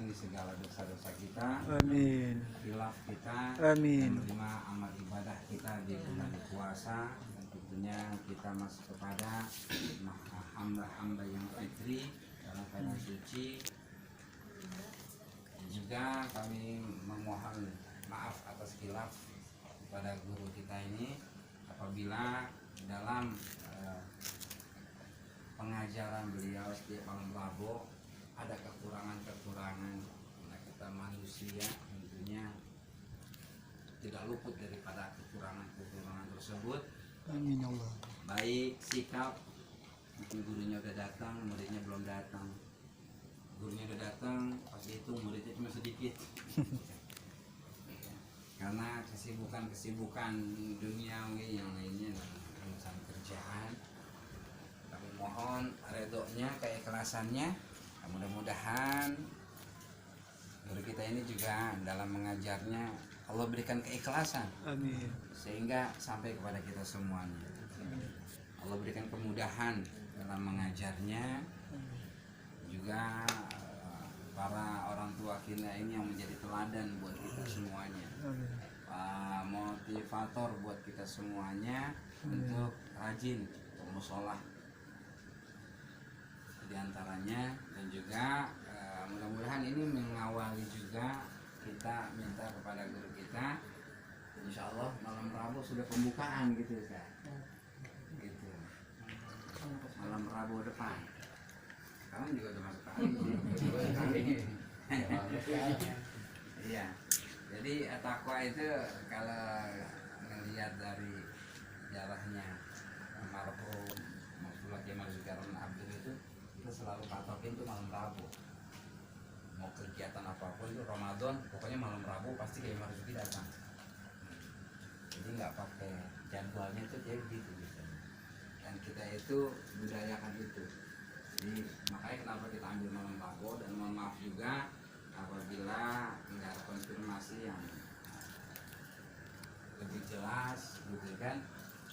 mengampuni segala dosa-dosa kita, Amin. khilaf kita, Amin. menerima amal ibadah kita di bulan puasa, dan tentunya kita masuk kepada hamba-hamba yang fitri dalam keadaan suci. Juga kami memohon maaf atas khilaf kepada guru kita ini apabila dalam pengajaran beliau setiap malam Rabu ada kekurangan-kekurangan. Karena kita manusia tentunya tidak luput daripada kekurangan-kekurangan tersebut. Amin ya Allah. Baik sikap, mungkin gurunya udah datang, muridnya belum datang. Gurunya udah datang, pas itu muridnya cuma sedikit. Karena kesibukan duniawi yang lainnya dalam urusan kerjaan. Kami mohon redonya, keikhlasannya. Mudah-mudahan guru kita ini juga dalam mengajarnya Allah berikan keikhlasan. Amin. Sehingga sampai kepada kita semuanya. Allah berikan kemudahan dalam mengajarnya. Juga para orang tua kita ini yang menjadi teladan buat kita semuanya. Motivator buat kita semuanya untuk rajin bermusolah di antaranya. Dan juga mudah-mudahan ini mengawali juga kita minta kepada guru kita, insya Allah malam Rabu sudah pembukaan gitu kan, gitu. Malam Rabu depan sekarang juga udah masuk kali. Iya, jadi takwa itu kalau melihat dari sejarahnya marhum Maulana Kiai Marzuki Abdul itu, kita selalu patokin tuh malam Rabu. Mau kegiatan apapun itu Ramadan, pokoknya malam Rabu pasti Kiai Marzuki datang. Jadi nggak pakai jadwalnya itu kayak gitu. Dan kita itu budayakan itu. Jadi makanya kenapa kita ambil malam Rabu. Dan mohon maaf juga apabila nggak ada konfirmasi yang lebih jelas gitu kan,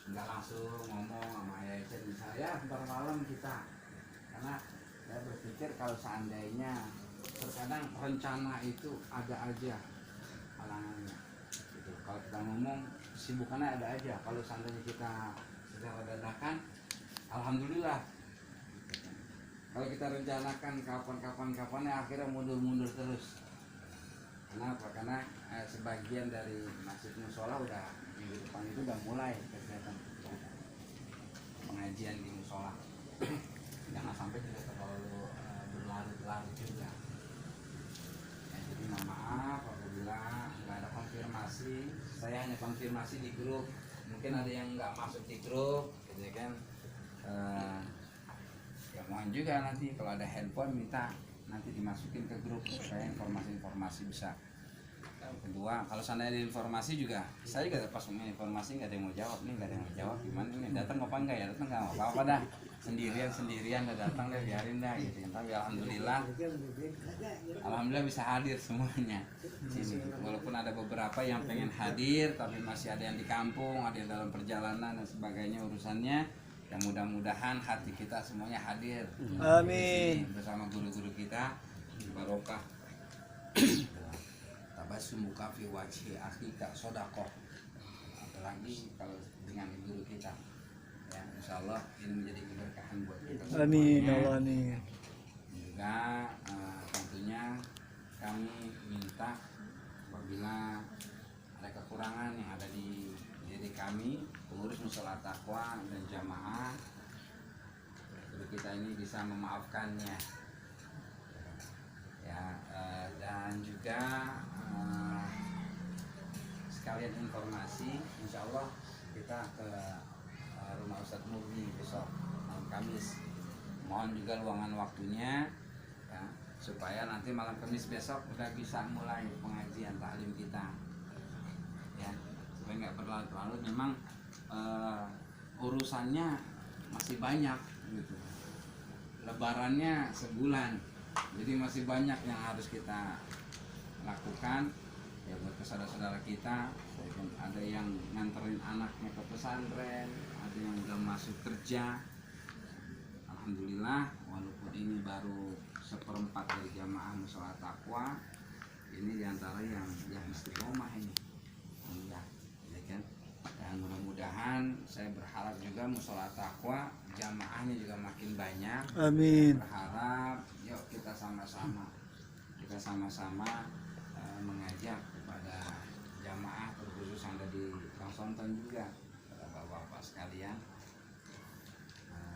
nggak langsung ngomong sama Ayah Icen misalnya ntar malam kita. Karena saya berpikir kalau seandainya terkadang rencana itu ada aja halangannya gitu. Kalau kita ngomong kesibukannya ada aja. Kalau seandainya kita secara dadakan, alhamdulillah. Kalau kita rencanakan kapan-kapannya akhirnya mundur-mundur terus. Kenapa? Karena sebagian dari masjid musola udah minggu depan itu udah mulai kegiatan pengajian di musola. Jangan sampai juga terlalu berlarut-larut juga. Ya, jadi mohon maaf apabila nggak ada konfirmasi. Saya hanya konfirmasi di grup. Mungkin ada yang nggak masuk di grup, gitu kan. Ya mohon juga nanti kalau ada handphone minta nanti dimasukin ke grup supaya informasi-informasi bisa. Kedua, kalau seandainya ada informasi juga, saya juga pas ngomong informasi nggak ada yang mau jawab nih, nggak ada yang mau jawab gimana ini datang apa enggak ya, datang nggak apa-apa dah, sendirian udah datang deh, biarin dah gitu. Tapi alhamdulillah bisa hadir semuanya sini. Walaupun ada beberapa yang pengen hadir tapi masih ada yang di kampung, ada yang dalam perjalanan dan sebagainya urusannya. Yang mudah-mudahan hati kita semuanya hadir. Amin. Bersama guru-guru kita barokah. Tabassum fi wajhi akhika shadaqah. Apalagi kalau dengan guru kita. Ya, insyaallah ini menjadi keberkahan buat kita. Amin ya Allah, amin. Juga tentunya kami minta apabila ada kekurangan yang ada di diri kami, pengurus Mushola Taqwa dan jamaah, guru kita ini bisa memaafkannya. Ya, dan juga sekalian informasi, insya Allah kita ke rumah Ustadz Murni besok malam Kamis. Mohon juga luangan waktunya ya, supaya nanti malam Kamis besok udah bisa mulai pengajian taklim kita. Ya, supaya nggak berlarut-larut. Memang urusannya masih banyak gitu. Lebarannya sebulan, jadi masih banyak yang harus kita lakukan. Ya buat saudara-saudara kita, ada yang nganterin anaknya ke pesantren, ada yang udah masuk kerja. Alhamdulillah, walaupun ini baru 1/4 dari jamaah musola takwa ini diantara yang istiqomah ini. Ya kan? Dan mudah-mudahan saya berharap juga musola takwa jamaahnya juga makin banyak. Amin. Berharap yuk kita sama-sama mengajak kepada jamaah terkhusus yang ada di Langsonton juga kepada bapak-bapak sekalian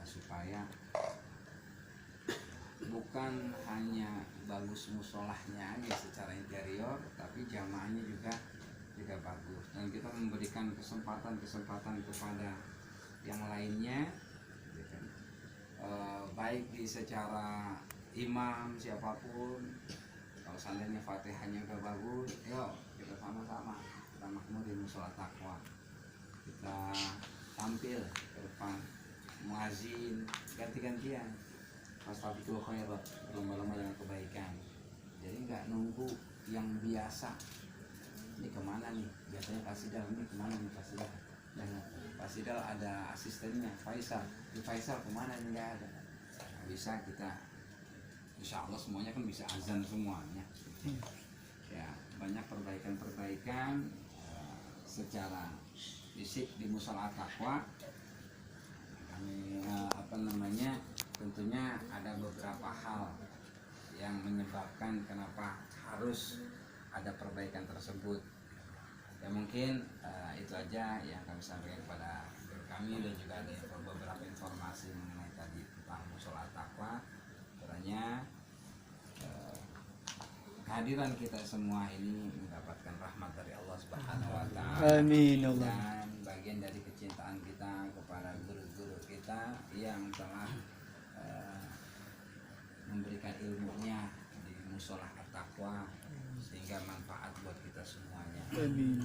supaya bukan hanya bagus musolahnya aja secara interior, tapi jamaahnya juga bagus, dan kita memberikan kesempatan kepada yang lainnya, baik di secara imam siapapun. Kalau seandainya fatihahnya udah bagus, yuk kita sama-sama kita makmurin musola takwa, kita tampil ke depan muazin ganti-gantian, fastabiqul khairat, berlomba-lomba dengan kebaikan. Jadi nggak nunggu yang biasa, ini kemana nih, biasanya Fasidal, ini kemana nih Fasidal, dan Fasidal ada asistennya Faisal, di Faisal kemana nih, nggak ada. Nah, bisa kita insya Allah semuanya kan bisa azan semuanya ya. Banyak perbaikan secara fisik di musola takwa. Kami tentunya ada beberapa hal yang menyebabkan kenapa harus ada perbaikan tersebut. Ya mungkin itu aja yang kami sampaikan kepada kami, dan juga ada beberapa informasi mengenai tadi tentang musola takwa. Kiranya kehadiran kita semua ini mendapatkan rahmat dari Allah Subhanahu wa taala. Amin. Dan bagian dari kecintaan kita kepada guru-guru kita yang telah memberikan ilmunya di musola at-taqwa sehingga manfaat buat kita semuanya. Amin.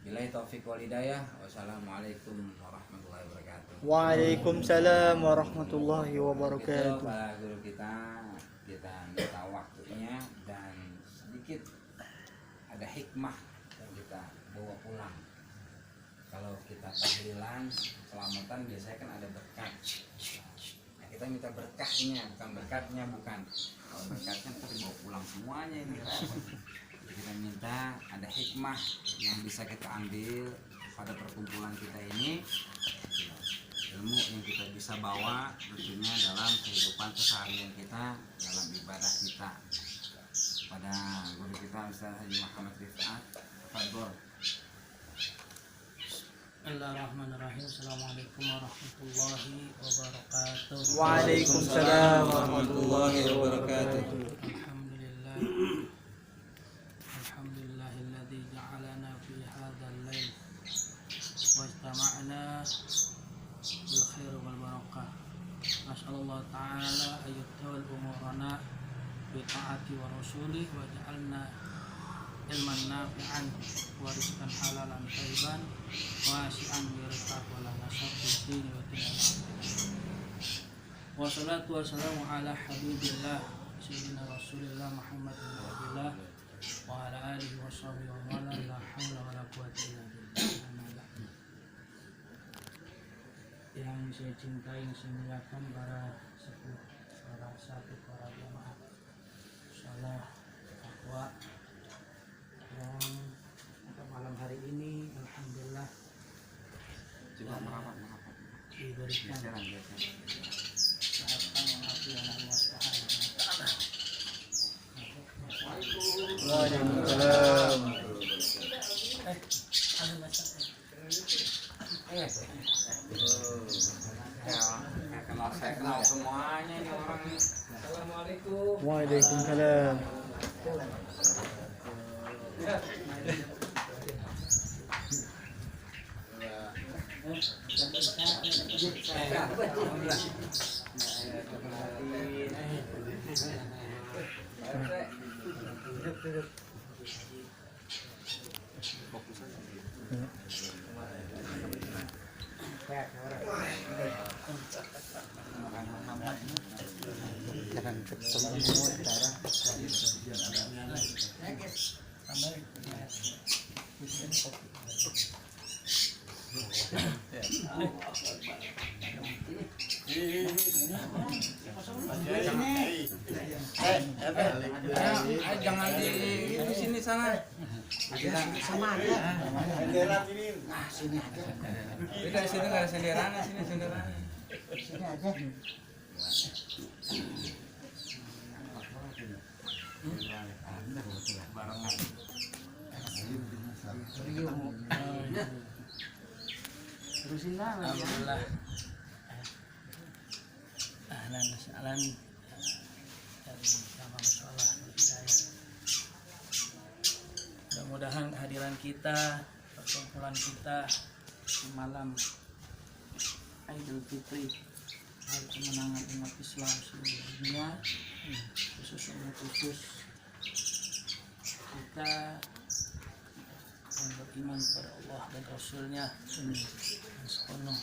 Billahi taufiq wal hidayah. Wassalamualaikum warahmatullahi wabarakatuh. Waalaikumsalam warahmatullahi Itu wabarakatuh. para guru kita minta waktunya dan sedikit ada hikmah yang kita bawa pulang. Kalau kita tahlilan selamatan biasanya kan ada berkat. Nah, kita minta berkahnya, bukan berkatnya, bukan. Kalau berkatnya kita dibawa pulang semuanya ini. Jadi kita minta ada hikmah yang bisa kita ambil pada perkumpulan kita ini, ilmu yang kita bisa bawa tentunya dalam kehidupan keseharian kita, dalam ibadah kita. Pada guru kita Ustaz Haji Muhammad Rifat, Fadhol. Bismillahirrahmanirrahim. Assalamualaikum warahmatullahi wabarakatuh. Waalaikumsalam warahmatullahi wabarakatuh. Alhamdulillah. Alhamdulillahilladzi ja'alana fi hadzal lail wa istama'na bil khair wal barakah. Nasallallahu ta'ala ayyuhtawal umurana bi ta'ati wa rasulih wa ja'alna ilman nafi'an wa rizqan halalan thayyiban wasi'an birqat wa la nasab fi dini wa dunya. Wassalatu wassalamu ala habibillah sayyidina rasulillah Muhammad bin Abdullah wa ala alihi wa sahbihi wa man la haula wa la quwwata illa billah. Yang saya cintai, yang saya muliakan para sepuh, para sahabat, para jamaah salah takwa yang pada malam hari ini alhamdulillah Coba merapat. diberikan Jalan. kesehatan yang api oleh Allah Subhanahu wa taala. Waalaikumsalam. Saya kenal semuanya ini orang ini. Assalamualaikum. Waalaikumsalam. Jangan di sini sana. Sama aja. Nah, sini aja. Tidak, sini nggak ada senderannya, sini senderannya. Sini aja. Terusin lah. Alhamdulillah. Ahlan wa sahlan. Dari sama masalah hidayah. Mudah-mudahan kehadiran kita, perkumpulan kita di malam Idul Fitri, hari kemenangan umat Islam seluruh dunia, khusus kita yang beriman kepada Allah dan Rasulnya dan sepenuh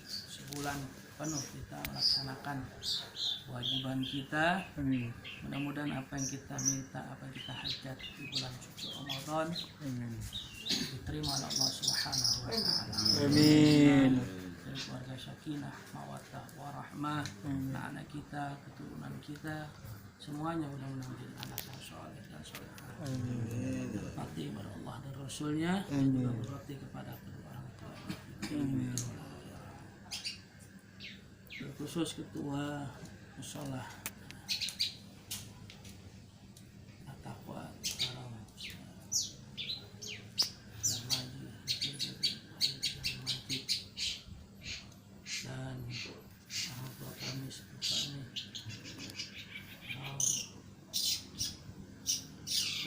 sebulan penuh kita melaksanakan kewajiban kita. Mudah-mudahan apa yang kita minta, apa yang kita hajat di bulan suci Ramadan diterima oleh Allah Subhanahu wa taala. Amin. Dari keluarga sakinah, mawaddah, warahmah, anak kita, keturunan kita, semuanya mudah-mudahan menjadi anak yang soleh dan solehah. Amin. Berbakti kepada Allah dan Rasulnya, Amin. juga berbakti kepada kedua orang tua. Amin. Khusus ketua musola At-Taqwa Haram dan Maji dan orang tua kami sepupu kami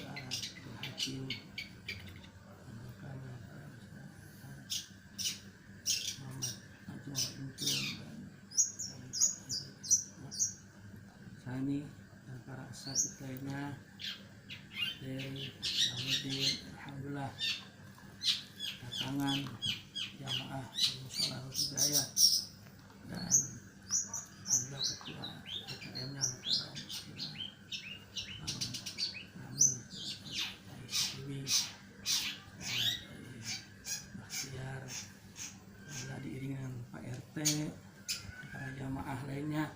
dan Hakim Sani dan para asatidz lainnya dari Yahudin, alhamdulillah datangan jamaah musola Hidayah dan alhamdulillah ketua PKM-nya Mutiara Muslimin kami dari Sibi dari Bakhtiar, alhamdulillah diiringi dengan Pak RT dan para jamaah lainnya.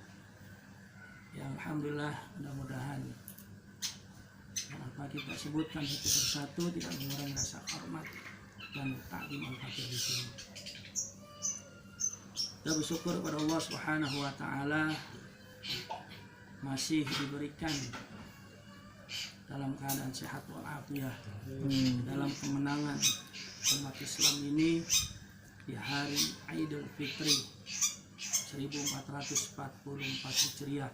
Ya alhamdulillah, mudah-mudahan apa kita sebutkan satu persatu tidak mengurangi rasa hormat dan takdim al-fakir di sini. Kita bersyukur kepada Allah Subhanahu wa taala masih diberikan dalam keadaan sehat walafiat, dalam kemenangan umat Islam ini di hari Idul Fitri 1444 Hijriah.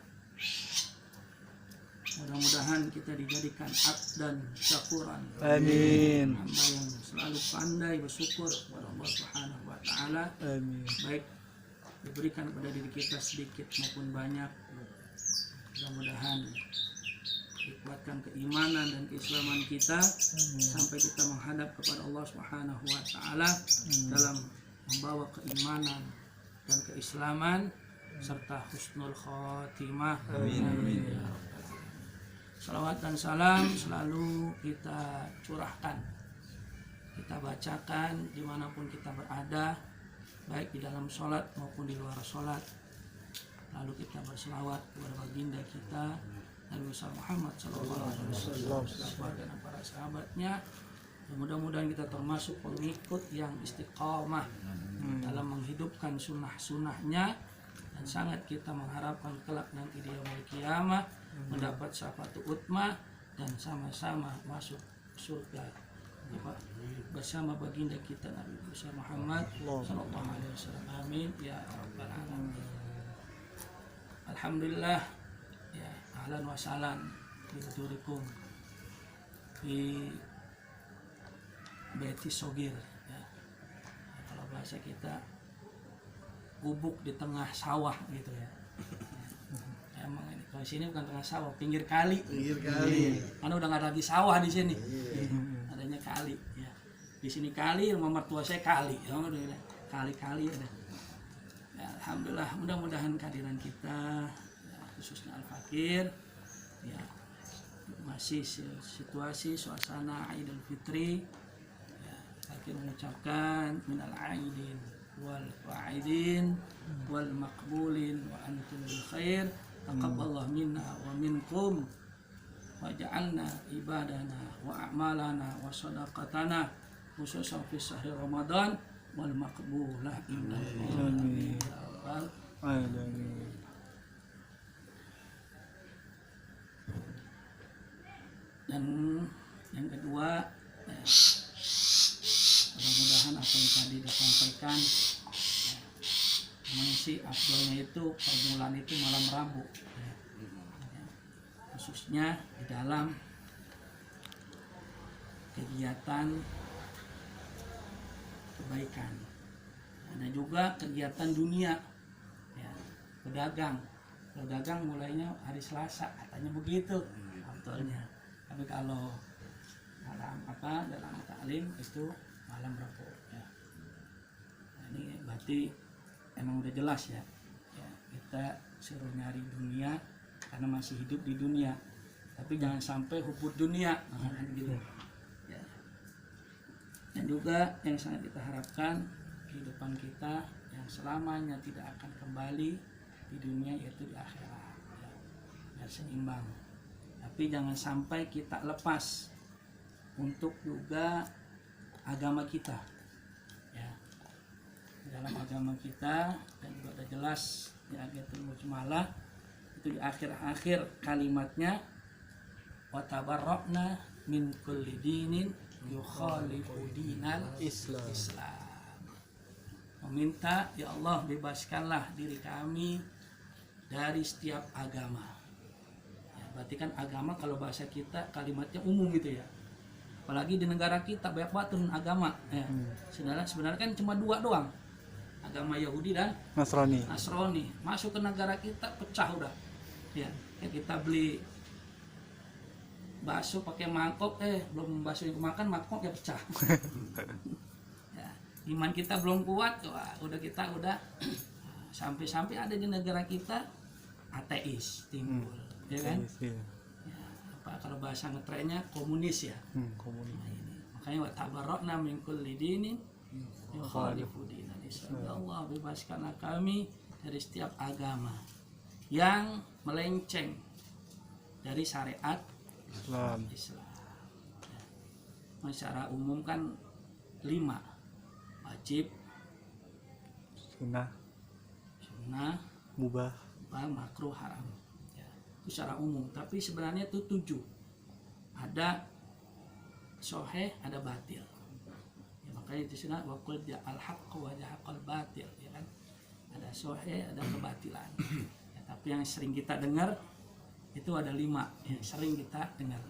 Mudah-mudahan kita dijadikan abdan syakuran. Amin. Hamba yang selalu pandai bersyukur kepada Allah Subhanahu wa taala. Amin. Baik diberikan kepada diri kita sedikit maupun banyak. Mudah-mudahan dikuatkan keimanan dan keislaman kita sampai kita menghadap kepada Allah Subhanahu wa taala dalam membawa keimanan dan keislaman serta husnul khotimah. Amin. Salawat dan salam selalu kita curahkan, kita bacakan dimanapun kita berada, baik di dalam sholat maupun di luar sholat. Lalu kita berselawat kepada baginda kita Nabi Muhammad SAW dan para sahabatnya. Mudah-mudahan kita termasuk pengikut yang istiqamah dalam menghidupkan sunnah-sunnahnya, dan sangat kita mengharapkan kelak nanti di yaumul qiyamah mendapat syafaat utmah dan sama-sama masuk surga bersama baginda kita Nabi Muhammad sallallahu alaihi wasallam. Amin ya rabbal alamin. Alhamdulillah, ya ahlan wa sahlan bihudurikum di Baiti Sogir, ya. Kalau bahasa kita gubuk di tengah sawah gitu ya. Emang ini kalau sini bukan tengah sawah, pinggir kali. Karena udah nggak ada lagi sawah di sini. Adanya kali. Ya. Di sini kali, rumah mertua saya kali. Ya, kali-kali ada. Ya, alhamdulillah, mudah-mudahan kehadiran kita, ya, khususnya Al-Fakir, ya, masih situasi suasana Idul Fitri. Ya, Fakir mengucapkan minal aidin wal fa'idin wal maqbulin wa antum bil khair. Taqabbalallahu minna wa minkum waj'alna ibadana wa a'malana wa sadaqatana khususan fi sahri Ramadan wal maqbulah innallaha Amin. ya rabbal Amin. dan yang kedua ya, mudah-mudahan apa yang tadi disampaikan ya, memang sih afdolnya itu permulaan itu malam Rabu ya. Ya, khususnya di dalam kegiatan kebaikan, ada juga kegiatan dunia ya, pedagang mulainya hari Selasa katanya begitu afdolnya. Tapi kalau dalam taklim itu malam Rabu ya. Nah, ini berarti emang udah jelas ya, kita suruh nyari dunia karena masih hidup di dunia, tapi jangan sampai hubud dunia kan gitu ya. Dan juga yang sangat kita harapkan kehidupan kita yang selamanya tidak akan kembali di dunia yaitu di akhirat ya. Biar seimbang. Tapi jangan sampai kita lepas untuk juga agama kita ya. Dalam agama kita dan juga ada jelas di ayatul mujmalah itu di akhir-akhir kalimatnya wa tabarra'na min kulli dinin yukhalifu dinal Islam. Meminta ya Allah bebaskanlah diri kami dari setiap agama. Berarti kan agama kalau bahasa kita kalimatnya umum gitu ya. Apalagi di negara kita banyak banget turun agama ya. Sebenarnya kan cuma dua doang. Agama Yahudi dan Nasrani. Masuk ke negara kita pecah udah. Ya, kayak kita beli bakso pakai mangkok belum bakso yang makan mangkok ya pecah. Ya, iman kita belum kuat, wah, kita udah sampai ada di negara kita ateis timbul. Ya kan? Iya. Ya, apa kalau bahasa ngetrennya komunis ya. Komunis. Nah, ini. Makanya wa tabarra'na min kulli dinin yukhalifu dinal Islam. Ya Allah bebaskanlah kami dari setiap agama yang melenceng dari syariat Islam. Ya. Secara umum kan 5 wajib, Sunnah. Mubah. makruh, haram. Itu secara umum, tapi sebenarnya itu 7. Ada soheh, ada batil ya, makanya itu sunnah wa qul ja'al haqq wa jahaqal batil ya kan, ada soheh, ada kebatilan ya, tapi yang sering kita dengar itu ada 5 yang sering kita dengar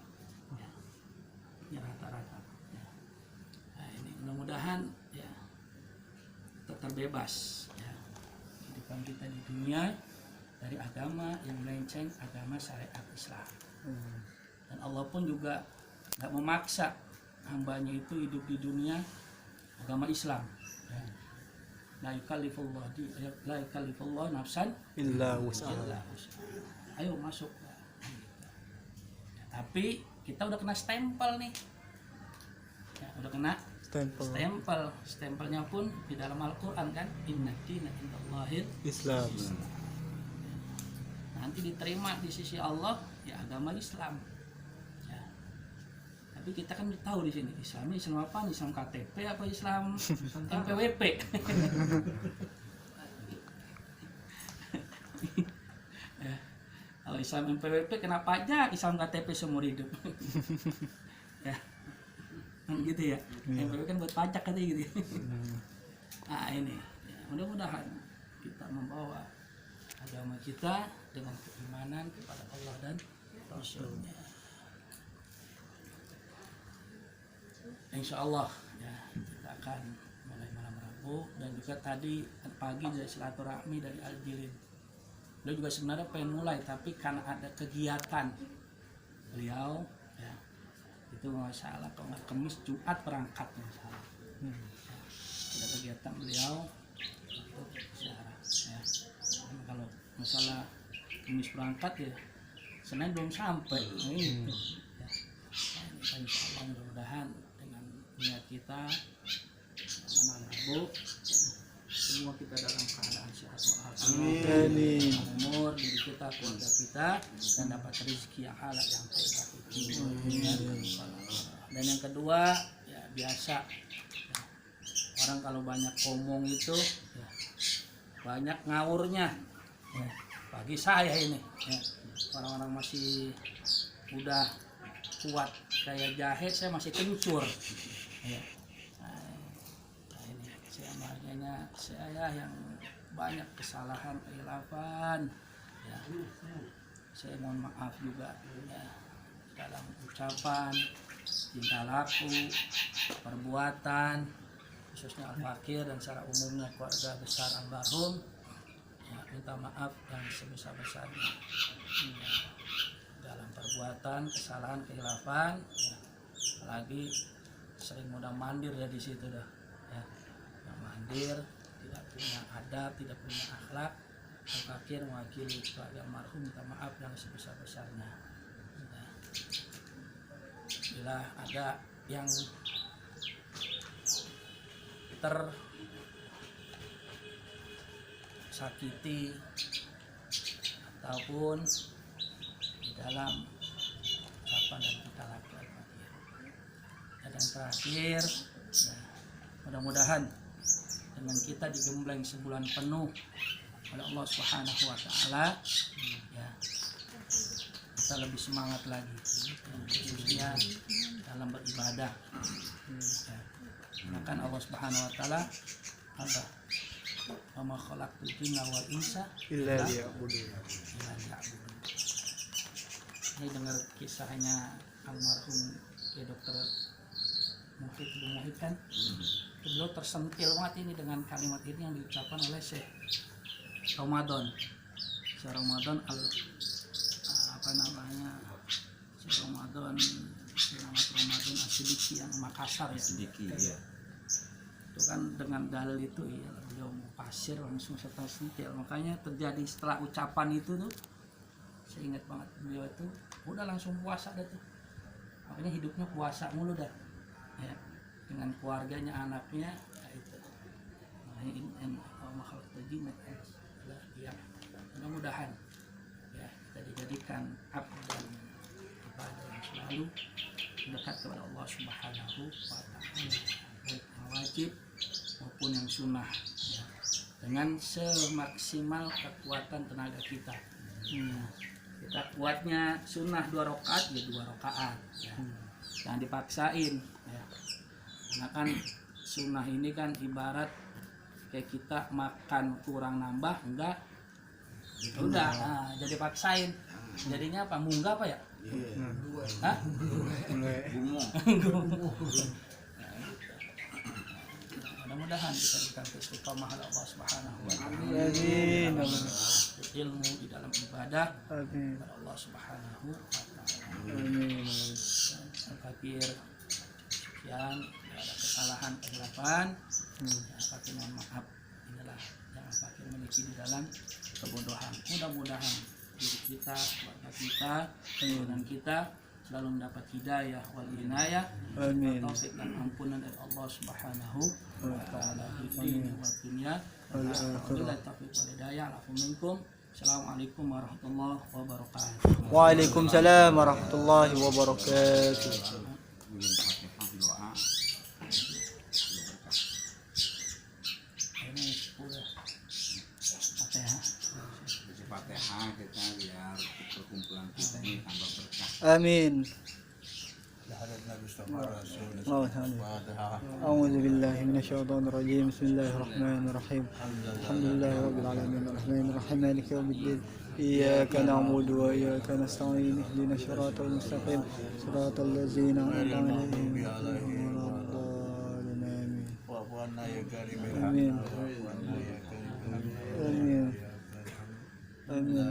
ya rata-rata ya. Nah, ini mudah-mudahan ya kita terbebas ya kehidupan kita di dunia dari agama yang melenceng agama syariat Islam. Dan Allah pun juga nggak memaksa hambanya itu hidup di dunia agama Islam. La yukallifullah nafsan Illa wus'aha. illa wus'aha. Ayo masuk. Ya, tapi kita udah kena stempel nih. Ya, udah kena stempelnya pun di dalam Al-Quran kan, inna dina indallahil Islam. nanti diterima di sisi Allah ya agama Islam ya. Tapi kita kan tahu di sini Islam apa? Islam KTP apa Islam NPWP? Ya. Kalau Islam NPWP kenapa aja Islam KTP seumur hidup? Ya kan gitu ya. NPWP kan buat pajak katanya gitu ya. Nah ini ya, mudah-mudahan kita membawa agama kita dengan keimanan kepada Allah dan Rasulnya. Insya Allah ya, kita akan mulai malam Rabu dan juga tadi pagi dari silaturahmi dari Al-Jilid. Beliau juga sebenarnya pengen mulai tapi karena ada kegiatan beliau ya, itu nggak salah kalau nggak Kamis Jumat berangkat misalnya. Ya, ada kegiatan beliau untuk ziarah ya. Dan kalau masalah Kamis berangkat ya Senin belum sampai gitu ya. Nah, insya Allah mudah-mudahan dengan niat kita malam Rabu semua kita dalam keadaan sehat walafiat, umur diri kita, keluarga kita dan dapat rezeki yang halal yang baik. Dan yang kedua ya biasa ya, orang kalau banyak ngomong itu ya, banyak ngawurnya ya. Bagi saya ini ya, orang-orang masih udah kuat kayak jahe, saya masih kencur ya. Nah, ini saya makanya saya yang banyak kesalahan khilafan ya. Saya mohon maaf juga ya, dalam ucapan, tingkah laku, perbuatan, khususnya al-fakir dan secara umumnya keluarga besar almarhum ya, minta maaf yang sebesar-besarnya ya, dalam perbuatan, kesalahan, khilafan ya, apalagi sering mudah mandir ya di situ dah ya, yang mandir, tidak punya adab, tidak punya akhlak. Al-fakir mewakili keluarga almarhum minta maaf yang sebesar-besarnya ya. Bila ada yang tersakiti ataupun di dalam ucapan dan tingkah laku al-fakir. Dan yang terakhir ya, mudah-mudahan dengan kita digembleng sebulan penuh oleh Allah Subhanahu wa taala ya, kita lebih semangat lagi khususnya dalam beribadah ya. Kan Allah Subhanahu wa taala apa? Wa ma khalaqtul jinna wal insa illa liya'budun. Ini dengar kisahnya almarhum ya Dokter Muhid kan, beliau tersentil banget ini dengan kalimat ini yang diucapkan oleh Syekh Ramadan. Syekh Ramadan apa namanya? Syekh Ramadan Asidiki yang Makassar ya. Sedikit ya. Itu kan dengan dalil itu ya beliau pasir langsung serta sentil. Makanya terjadi setelah ucapan itu tuh, saya ingat banget beliau itu udah langsung puasa dah tuh. Makanya hidupnya puasa mulu dah. Ya, dengan keluarganya, anaknya ya itu. Nah, ini makhluk tajin ya. Mudah-mudahan ya kita dijadikan abd dan ibadah yang selalu dekat kepada Allah Subhanahu wa taala, baik yang wajib maupun yang sunnah ya, dengan semaksimal kekuatan tenaga kita. Kita kuatnya sunnah 2 rakaat ya 2 rakaat ya. Jangan dipaksain ya. Karena kan sunnah ini kan ibarat kayak kita makan kurang nambah enggak udah nah, jadi paksain jadinya apa munggah apa ya hah? Mudah-mudahan kita dikasih istiqomah oleh Allah Subhanahu wa taala. Amin. Ilmu di dalam ibadah Amin. kepada Allah Subhanahu wa taala. Amin. Al-fakir sekian ada kesalahan kehilafan ya, fakir mohon maaf inilah yang fakir memiliki di dalam kebodohan. Mudah-mudahan diri kita, keluarga kita, dan kita selalu mendapat hidayah wal inayah, taufik dan ampunan dari Allah Subhanahu wa taala di dunia wa dunya. Wabillahi taufiq wal hidayah. Assalamualaikum warahmatullahi wabarakatuh. Waalaikumsalam warahmatullahi wabarakatuh. Doa. Ini sudah Fatihah. Fatihah kita biar perkumpulan kita ini tambah berkah. Amin. أعوذ بالله من الشيطان الرجيم بسم الله الرحمن الرحيم الحمد لله رب العالمين الرحمن الرحيم مالك يوم الدين إياك نعبد وإياك نستعين اهدنا الصراط المستقيم صراط الذين أنعمت عليهم غير المغضوب عليهم آمين آمين آمين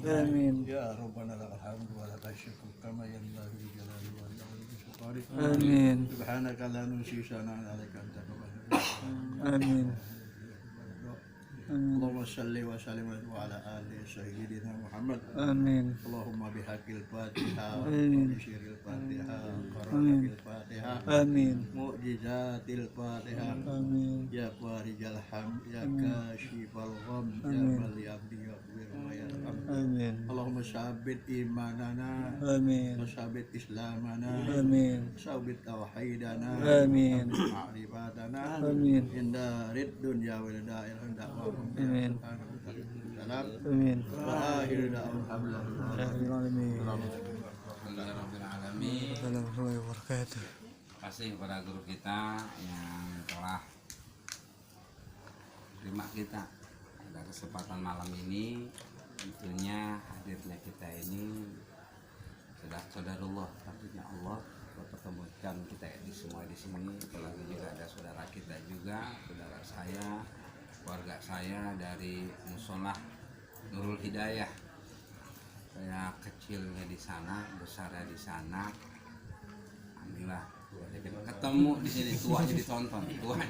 آمين يا ربنا لك الحمد ولك الشكر كما ينبغي لجلاله ولعظمه سلطانه. آمين سبحانك لا نحصي ثناء عليك أنت كما آمين اللهم صل وسلم على آل سيدنا محمد. آمين. اللهم بحق الفاتحة آمين. وبشر الفاتحة وقرآن آمين. الفاتحة آمين. معجزات الفاتحة آمين. يا فارج الهم يا آمين. كاشف الغم يا آمين. من يهدي يغفر ويرحم. آمين. اللهم ثبت إيماننا آمين. وثبت إسلامنا آمين. وثبت توحيدنا آمين. معرفتنا آمين. عند الدنيا والدار آمين. سلام آمين. وآخر دعوانا يا رب العالمين. Alhamdulillahirrahmanirrahim. Assalamualaikum warahmatullahi wabarakatuh. Terima kasih kepada guru kita yang telah terima kita pada kesempatan malam ini. Tentunya hadirnya kita ini sudah saudarullah, artinya Allah mempertemukan kita di semua di sini. Apalagi juga ada saudara kita juga, saudara saya, keluarga saya dari Musolah Nurul Hidayah. Saya kecilnya di sana, besarnya di sana. Alhamdulillah ketemu di sini, tuanya ditonton, tuanya.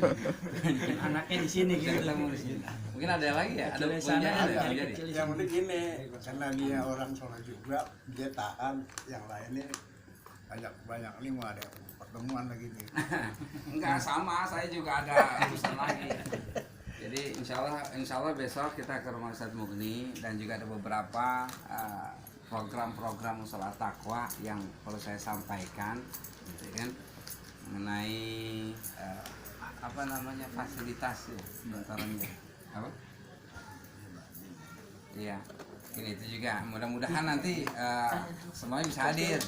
Anaknya di sini Bisa gitu. ketemu di sini. Mungkin ada lagi ya, ada Kecil di sana, punya ada kecil jadi. di Yang sini. penting gini, karena dia orang sholat juga, dia taat. Yang lainnya banyak nih mau ada pertemuan lagi nih. Enggak sama, saya juga ada urusan lagi. Jadi insya Allah besok kita ke rumah Ustadz Mugni dan juga ada beberapa program-program musola takwa yang perlu saya sampaikan, gitu kan, mengenai apa namanya fasilitas ya, antaranya apa? Iya, ini itu juga. Mudah-mudahan nanti semuanya bisa hadir,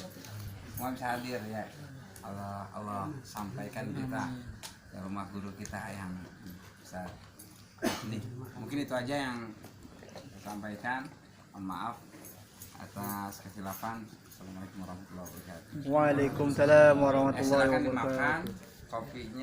semua bisa hadir ya. Allah sampaikan kita ke rumah guru kita yang bisa. Nih, mungkin itu aja yang saya sampaikan. Mohon maaf atas kesilapan. Assalamualaikum warahmatullahi wabarakatuh. Waalaikumsalam warahmatullahi Silakan wabarakatuh. dimakan kopinya.